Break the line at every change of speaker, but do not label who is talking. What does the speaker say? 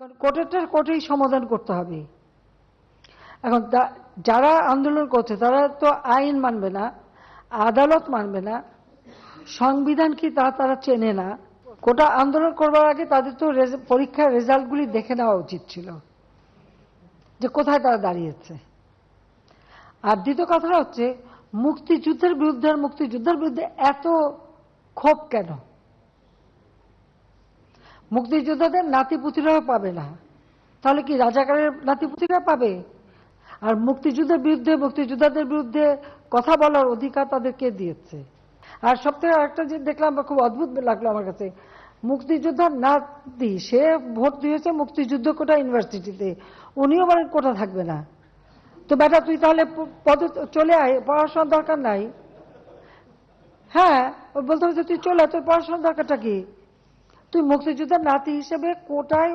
কারণ কোর্টেরটা কোর্টেই সমাধান করতে হবে। এখন যারা আন্দোলন করছে তারা তো আইন মানবে না, আদালত মানবে না, সংবিধান কি তারা চেনে না। কোটা আন্দোলন করবার আগে তাদের তো পরীক্ষার রেজাল্টগুলি দেখে নেওয়া উচিত ছিল যে কোথায় তারা দাঁড়িয়েছে। আর দ্বিতীয় কথাটা হচ্ছে মুক্তিযুদ্ধের বিরুদ্ধে আর মুক্তিযুদ্ধের বিরুদ্ধে এত ক্ষোভ কেন? মুক্তিযোদ্ধাদের নাতিপুতিরাও পাবে না, তাহলে কি রাজাকারের নাতিপুতিরা পাবে? আর মুক্তিযুদ্ধের বিরুদ্ধে মুক্তিযোদ্ধাদের বিরুদ্ধে কথা বলার অধিকার তাদেরকে দিয়েছে। আর সবথেকে আরেকটা যে দেখলাম খুব অদ্ভুত লাগলো আমার কাছে, মুক্তিযোদ্ধার নাতি সে ভোট দিয়েছে মুক্তিযুদ্ধ কোটা ইউনিভার্সিটিতে, উনিও বলেন কোটা থাকবে না। তো বেটা তুই তাহলে পদে চলে আয়, পড়াশোনার দরকার নাই। হ্যাঁ, বলতে হবে যে তুই চলে আয়, তোর পড়াশোনার দরকারটা কি? তুই মুক্তিযোদ্ধার নাতি হিসেবে কোটায়